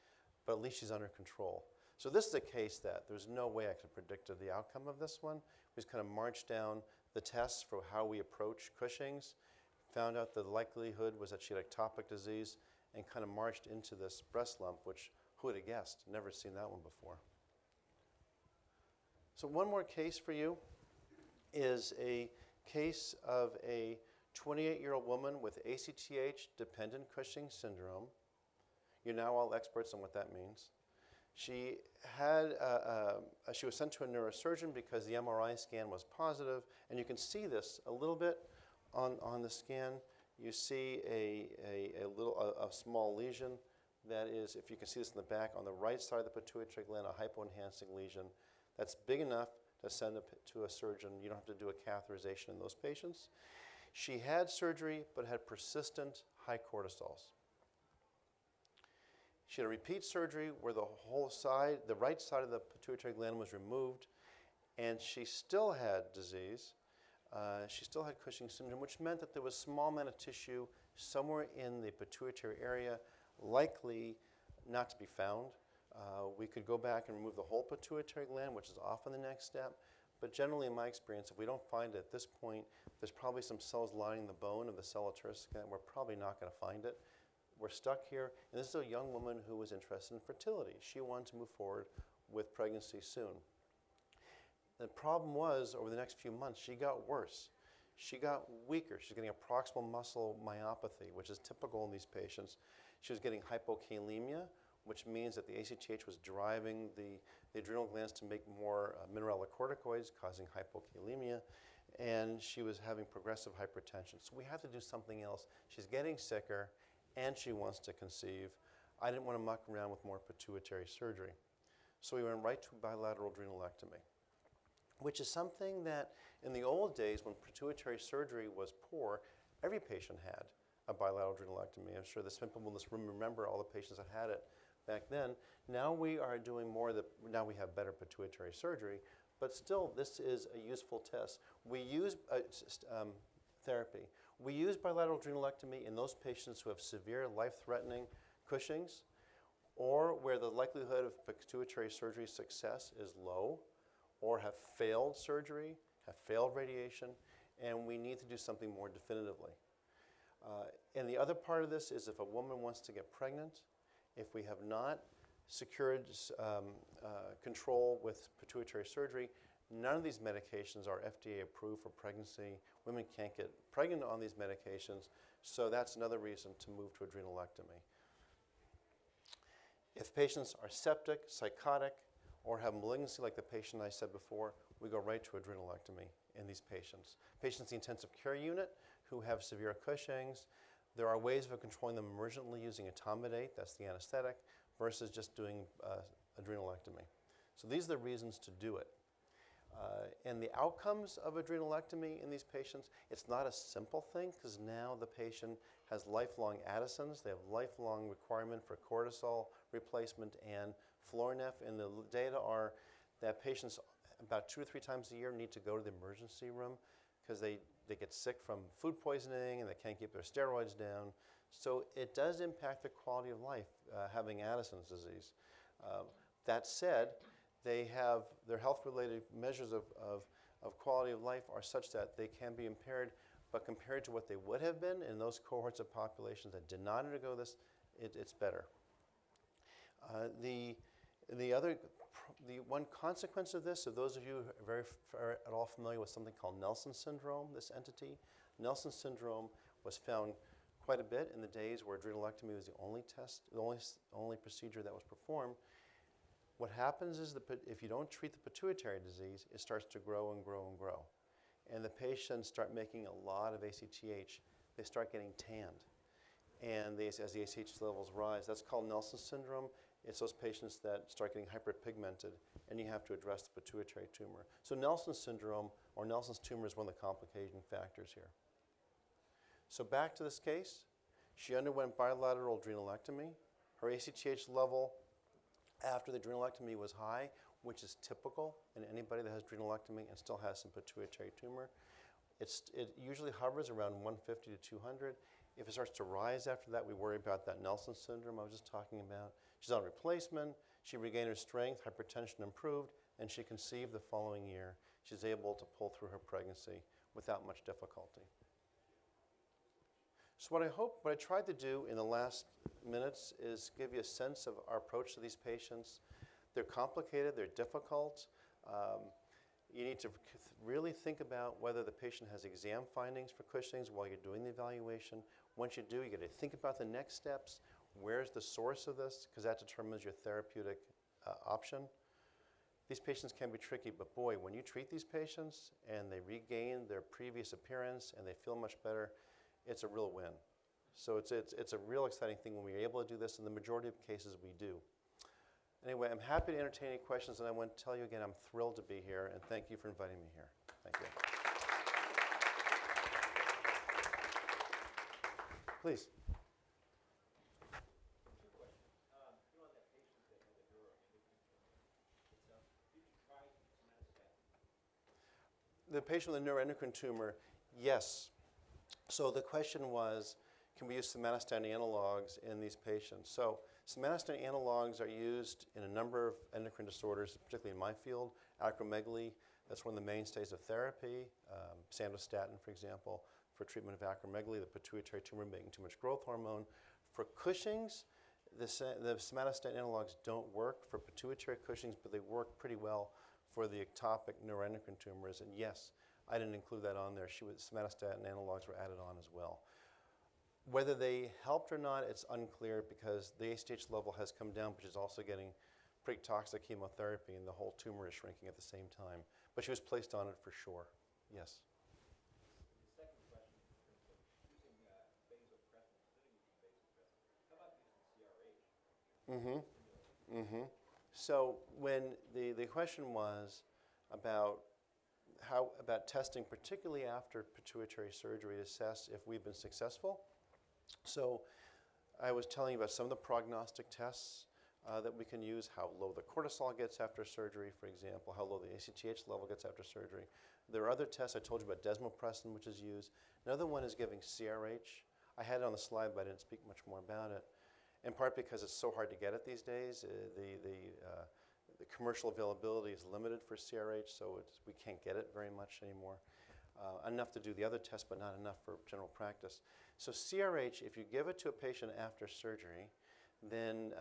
but at least she's under control. So this is a case that there's no way I could have predicted the outcome of this one. We just kind of marched down the tests for how we approach Cushing's, found out the likelihood was that she had ectopic disease, and kind of marched into this breast lump, which who would have guessed? Never seen that one before. So one more case for you is a case of a 28-year-old woman with ACTH-dependent Cushing syndrome. You're now all experts on what that means. She was sent to a neurosurgeon because the MRI scan was positive, and you can see this a little bit on the scan. You see a small lesion that is, if you can see this in the back, on the right side of the pituitary gland, a hypoenhancing lesion that's big enough to send it to a surgeon. You don't have to do a catheterization in those patients. She had surgery but had persistent high cortisols. She had a repeat surgery where the right side of the pituitary gland was removed, and she still had disease. She still had Cushing syndrome, which meant that there was a small amount of tissue somewhere in the pituitary area, likely not to be found. We could go back and remove the whole pituitary gland, which is often the next step. But generally, in my experience, if we don't find it at this point, there's probably some cells lining the bone of the cella turcica, and we're probably not going to find it. We're stuck here, and this is a young woman who was interested in fertility. She wanted to move forward with pregnancy soon. The problem was, over the next few months, she got worse. She got weaker. She's getting a proximal muscle myopathy, which is typical in these patients. She was getting hypokalemia, which means that the ACTH was driving the adrenal glands to make more mineralocorticoids, causing hypokalemia, and she was having progressive hypertension. So we had to do something else. She's getting sicker, and she wants to conceive. I didn't want to muck around with more pituitary surgery. So we went right to bilateral adrenalectomy, which is something that in the old days when pituitary surgery was poor, every patient had a bilateral adrenalectomy. I'm sure the some people in this room remember all the patients that had it back then. Now we are doing more, now we have better pituitary surgery, but still this is a useful test. We use therapy. We use bilateral adrenalectomy in those patients who have severe life-threatening Cushing's, or where the likelihood of pituitary surgery success is low, or have failed surgery, have failed radiation, and we need to do something more definitively. And the other part of this is if a woman wants to get pregnant, if we have not secured control with pituitary surgery, none of these medications are FDA approved for pregnancy. Women can't get pregnant on these medications, so that's another reason to move to adrenalectomy. If patients are septic, psychotic, or have malignancy like the patient I said before, we go right to adrenalectomy in these patients. Patients in the intensive care unit who have severe Cushing's, there are ways of controlling them emergently using etomidate, that's the anesthetic, versus just doing adrenalectomy. So these are the reasons to do it. And the outcomes of adrenalectomy in these patients, it's not a simple thing because now the patient has lifelong Addisons. They have lifelong requirement for cortisol replacement and Florinef. And the data are that patients about 2 or 3 times a year need to go to the emergency room because they get sick from food poisoning and they can't keep their steroids down. So it does impact the quality of life having Addison's disease. That said, they have their health-related measures of quality of life are such that they can be impaired, but compared to what they would have been in those cohorts of populations that did not undergo this, it's better. The one consequence of this, of those of you who are at all familiar with something called Nelson syndrome, this entity, Nelson syndrome was found quite a bit in the days where adrenalectomy was the only test, the only procedure that was performed. What happens is if you don't treat the pituitary disease, it starts to grow and grow and grow. And the patients start making a lot of ACTH. They start getting tanned. And as the ACTH levels rise, that's called Nelson syndrome. It's those patients that start getting hyperpigmented, and you have to address the pituitary tumor. So Nelson syndrome, or Nelson's tumor, is one of the complicating factors here. So back to this case. She underwent bilateral adrenalectomy. Her ACTH level after the adrenalectomy was high, which is typical in anybody that has adrenalectomy and still has some pituitary tumor. It usually hovers around 150 to 200. If it starts to rise after that, we worry about that Nelson syndrome I was just talking about. She's on replacement. She regained her strength, hypertension improved, and she conceived the following year. She's able to pull through her pregnancy without much difficulty. So what I tried to do in the last minutes is give you a sense of our approach to these patients. They're complicated, they're difficult. You need to really think about whether the patient has exam findings for Cushing's while you're doing the evaluation. Once you do, you got to think about the next steps. Where's the source of this? Because that determines your therapeutic option. These patients can be tricky, but boy, when you treat these patients and they regain their previous appearance and they feel much better, it's a real win. So it's a real exciting thing when we're able to do this. In the majority of cases, we do. Anyway, I'm happy to entertain any questions, and I want to tell you again, I'm thrilled to be here, and thank you for inviting me here. Thank you. Please. The patient with a neuroendocrine tumor, yes. So the question was, can we use somatostatin analogs in these patients? So somatostatin analogs are used in a number of endocrine disorders, particularly in my field. Acromegaly, that's one of the mainstays of therapy. Sandostatin, for example, for treatment of acromegaly, the pituitary tumor making too much growth hormone. For Cushing's, the somatostatin analogs don't work for pituitary Cushing's, but they work pretty well for the ectopic neuroendocrine tumors. And yes, I didn't include that on there. Somatostatin analogs were added on as well. Whether they helped or not, it's unclear because the ACTH level has come down, but she's also getting pretty toxic chemotherapy, and the whole tumor is shrinking at the same time. But she was placed on it for sure. Yes. The second question, using vasopressin, how about using CRH? So when the question was about testing, particularly after pituitary surgery, to assess if we've been successful. So I was telling you about some of the prognostic tests that we can use, how low the cortisol gets after surgery, for example, how low the ACTH level gets after surgery. There are other tests. I told you about desmopressin, which is used. Another one is giving CRH. I had it on the slide, but I didn't speak much more about it, in part because it's so hard to get it these days. The commercial availability is limited for CRH, so we can't get it very much anymore. Enough to do the other tests, but not enough for general practice. So CRH, if you give it to a patient after surgery, then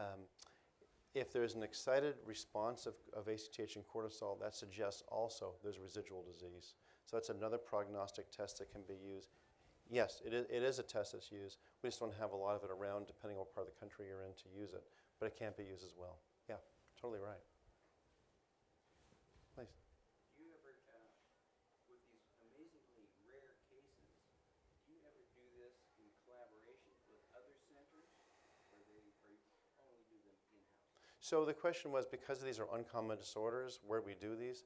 if there's an excited response of ACTH and cortisol, that suggests also there's residual disease. So that's another prognostic test that can be used. Yes, it is a test that's used. We just don't have a lot of it around, depending on what part of the country you're in, to use it. But it can be used as well. Yeah, totally right. Please. Do you ever, with these amazingly rare cases, do you ever do this in collaboration with other centers, or you only do them in-house? So the question was, because these are uncommon disorders, where we do these,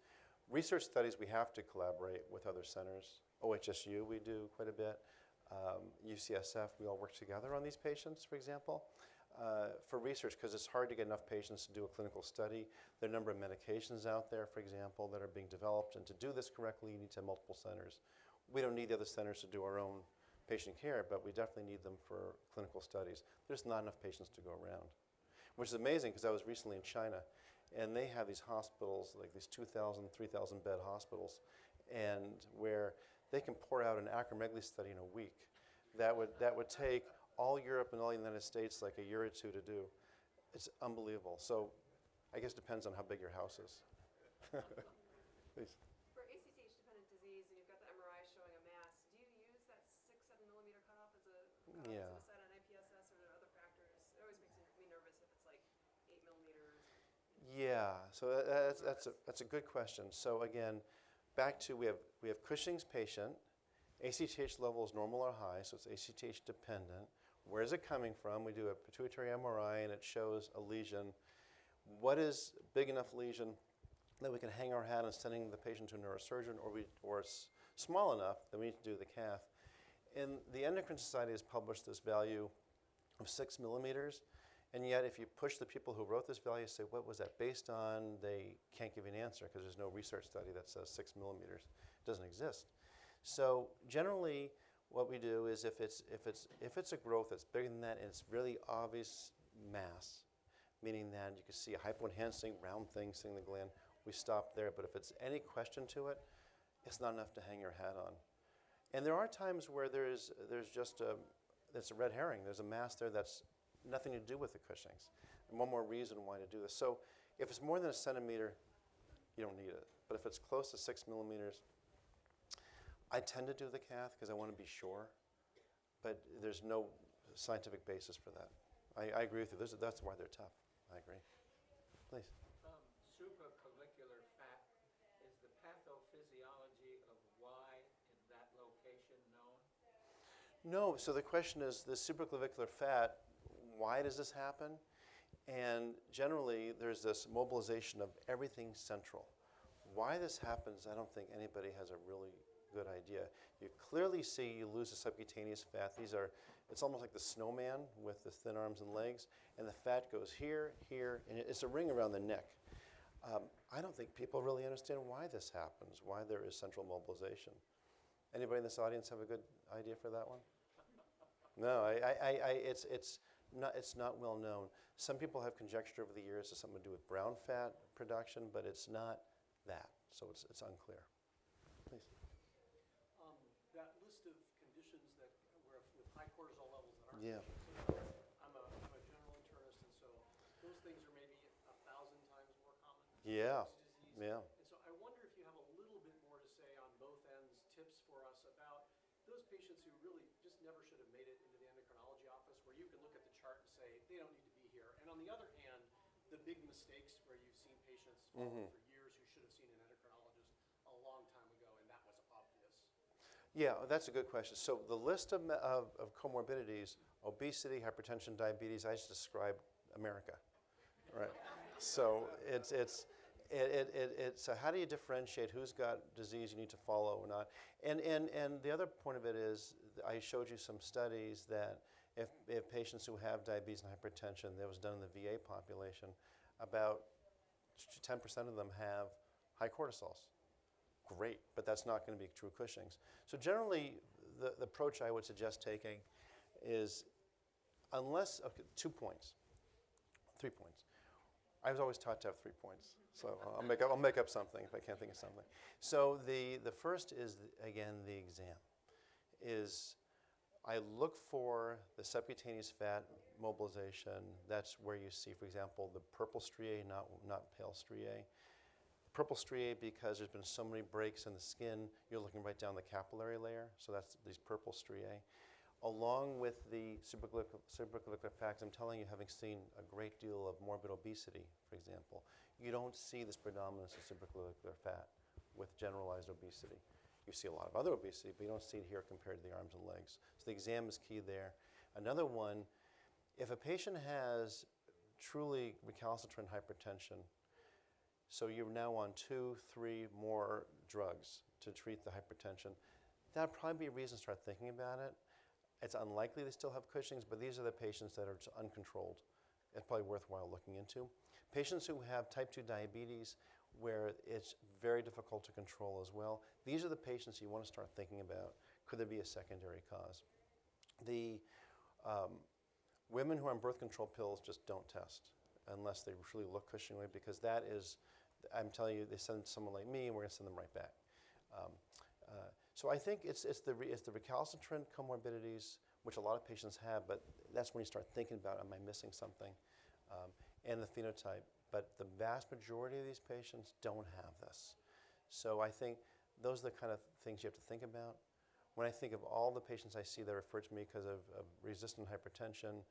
research studies we have to collaborate with other centers. OHSU we do quite a bit. UCSF, we all work together on these patients, for example. For research, because it's hard to get enough patients to do a clinical study. There are a number of medications out there, for example, that are being developed, and to do this correctly, you need to have multiple centers. We don't need the other centers to do our own patient care, but we definitely need them for clinical studies. There's not enough patients to go around, which is amazing because I was recently in China, and they have these hospitals, like these 2,000, 3,000 bed hospitals, and where they can pour out an acromegaly study in a week. That would take all Europe and all the United States like a year or two to do. It's unbelievable. So I guess it depends on how big your house is. Please. For ACTH-dependent disease, and you've got the MRI showing a mass, do you use that 6-7 millimeter cutoff as a cutoff Yeah. to decide on IPSS, or are there other factors? It always makes me nervous if it's like 8 millimeters. Yeah, so that's a good question. So again, back to we have Cushing's patient. ACTH level is normal or high, so it's ACTH dependent. Where is it coming from? We do a pituitary MRI and it shows a lesion. What is big enough lesion that we can hang our hat on sending the patient to a neurosurgeon, or small enough that we need to do the cath? And the Endocrine Society has published this value of 6 millimeters, and yet if you push the people who wrote this value, say, what was that based on? They can't give you an answer because there's no research study that says 6 millimeters. It doesn't exist. So generally, what we do is if it's a growth that's bigger than that and it's really obvious mass, meaning that you can see a hypoenhancing round thing sitting in the gland, we stop there. But if it's any question to it, it's not enough to hang your hat on. And there are times where there's just it's a red herring. There's a mass there that's nothing to do with the Cushing's. And one more reason why to do this. So if it's more than a centimeter, you don't need it. But if it's close to 6 millimeters, I tend to do the cath because I want to be sure, but there's no scientific basis for that. I agree with you. That's why they're tough. I agree. Please. Supraclavicular fat, is the pathophysiology of why in that location known? No, so the question is the supraclavicular fat, why does this happen? And generally, there's this mobilization of everything central. Why this happens, I don't think anybody has a really good idea. You clearly see you lose the subcutaneous fat. It's almost like the snowman with the thin arms and legs, and the fat goes here, here, and it's a ring around the neck. I don't think people really understand why this happens, why there is central mobilization. Anybody in this audience have a good idea for that one? No, it's not well known. Some people have conjecture over the years it's something to do with brown fat production, but it's not that, so it's unclear. Please. That list of conditions that were with high cortisol levels that aren't Yeah. I'm a general internist, and so those things are maybe 1,000 times more common Yeah. in this disease. Yeah. And so I wonder if you have a little bit more to say on both ends, tips for us about those patients who really just never should have made it into the endocrinology office, where you can look at the chart and say they don't need to be here. And on the other hand, the big mistakes where you've seen patients for years who should have seen an endocrinologist a long time ago, and that was obvious. Yeah, that's a good question. So the list of comorbidities, obesity, hypertension, diabetes, I just described America, right? So so how do you differentiate who's got disease you need to follow or not? And the other point of it is I showed you some studies that if patients who have diabetes and hypertension, that was done in the VA population, about 10% of them have high cortisols. Great, but that's not going to be true Cushing's. So generally, the approach I would suggest taking is, unless, okay, 2 points, 3 points. I was always taught to have 3 points, so I'll make up something if I can't think of something. So the first is, again, the exam. I look for the subcutaneous fat mobilization. That's where you see, for example, the purple striae, not pale striae. Purple striae because there's been so many breaks in the skin, you're looking right down the capillary layer, so that's these purple striae. Along with the supraclavicular fat, I'm telling you, having seen a great deal of morbid obesity, for example, you don't see this predominance of supraclavicular fat with generalized obesity. You see a lot of other obesity, but you don't see it here compared to the arms and legs. So the exam is key there. Another one, if a patient has truly recalcitrant hypertension, so you're now on 2, 3 more drugs to treat the hypertension, that'd probably be a reason to start thinking about it. It's unlikely they still have Cushing's, but these are the patients that are just uncontrolled. It's probably worthwhile looking into. Patients who have type 2 diabetes, where it's very difficult to control as well, these are the patients you want to start thinking about. Could there be a secondary cause? The women who are on birth control pills just don't test unless they truly look Cushing-like, because that is, I'm telling you, they send someone like me and we're going to send them right back. So I think it's the recalcitrant comorbidities, which a lot of patients have, but that's when you start thinking about, am I missing something? and the phenotype. But the vast majority of these patients don't have this. So I think those are the kind of things you have to think about. When I think of all the patients I see that refer to me because of resistant hypertension,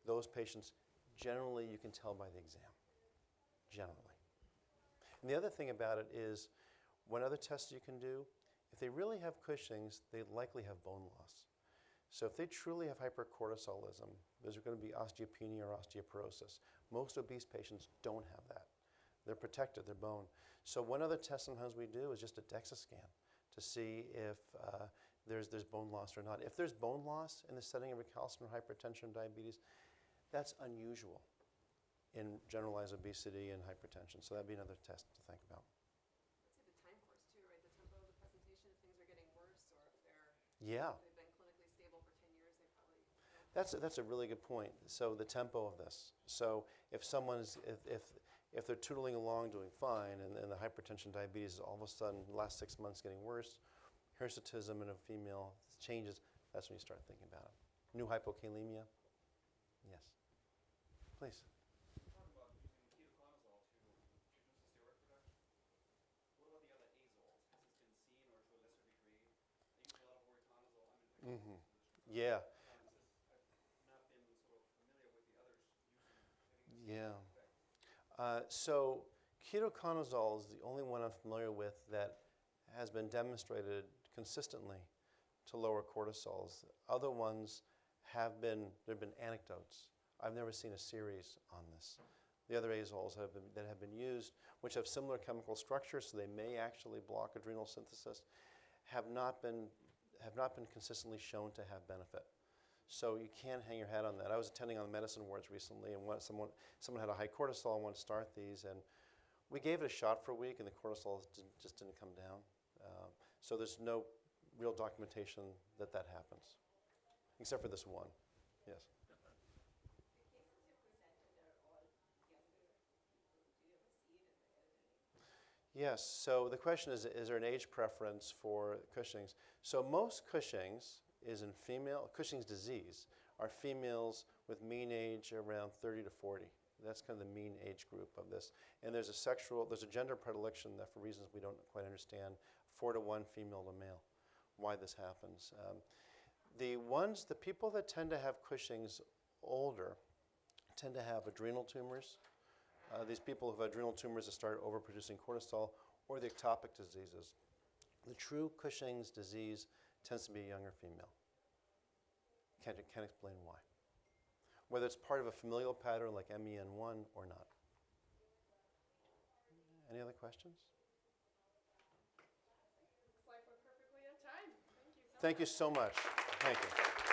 those patients, generally you can tell by the exam, generally. And the other thing about it is, one other test you can do, if they really have Cushing's, they likely have bone loss. So if they truly have hypercortisolism, there's going to be osteopenia or osteoporosis. Most obese patients don't have that. They're protected, their bone. So one other test sometimes we do is just a DEXA scan to see if there's bone loss or not. If there's bone loss in the setting of recalcitrant hypertension and diabetes, that's unusual in generalized obesity and hypertension. So that'd be another test to think about. I'd say the time course too, right? The tempo of the presentation, if things are getting worse or if Yeah. if they've been clinically stable for 10 years, they probably don't. That's a really good point. So the tempo of this. So if someone's, if they're tootling along doing fine and the hypertension diabetes is all of a sudden the last 6 months getting worse, hirsutism in a female changes, that's when you start thinking about it. New hypokalemia? Yes. Please. Talk about using ketoconazole to reduce the steroid production. What about the other azoles? Has this been seen or to a lesser degree? I use a lot of voriconazole. I'm infected Mm-hmm. with this. Yeah. I've not been sort of familiar with the others using Yeah. effect. So ketoconazole is the only one I'm familiar with that has been demonstrated consistently to lower cortisols. Other ones there have been anecdotes. I've never seen a series on this. The other azoles that have been used, which have similar chemical structures, so they may actually block adrenal synthesis, have not been consistently shown to have benefit. So you can't hang your hat on that. I was attending on the medicine wards recently, and someone had a high cortisol and wanted to start these, and we gave it a shot for a week, and the cortisol just didn't come down. So there's no real documentation that happens, except for this one. Yes. The cases you presented are all younger people. Do you ever see it in the elderly? Yes. So the question is there an age preference for Cushing's? So most Cushing's is in Cushing's disease are females with mean age around 30 to 40. That's kind of the mean age group of this. And there's a gender predilection that for reasons we don't quite understand, 4-to-1 female to male, why this happens. The people that tend to have Cushing's older tend to have adrenal tumors. These people who have adrenal tumors that start overproducing cortisol, or the ectopic diseases. The true Cushing's disease tends to be a younger female. Can't explain why. Whether it's part of a familial pattern like MEN1 or not. Any other questions? Looks like we're perfectly at time. Thank you so much. Thank you so much. Thank you.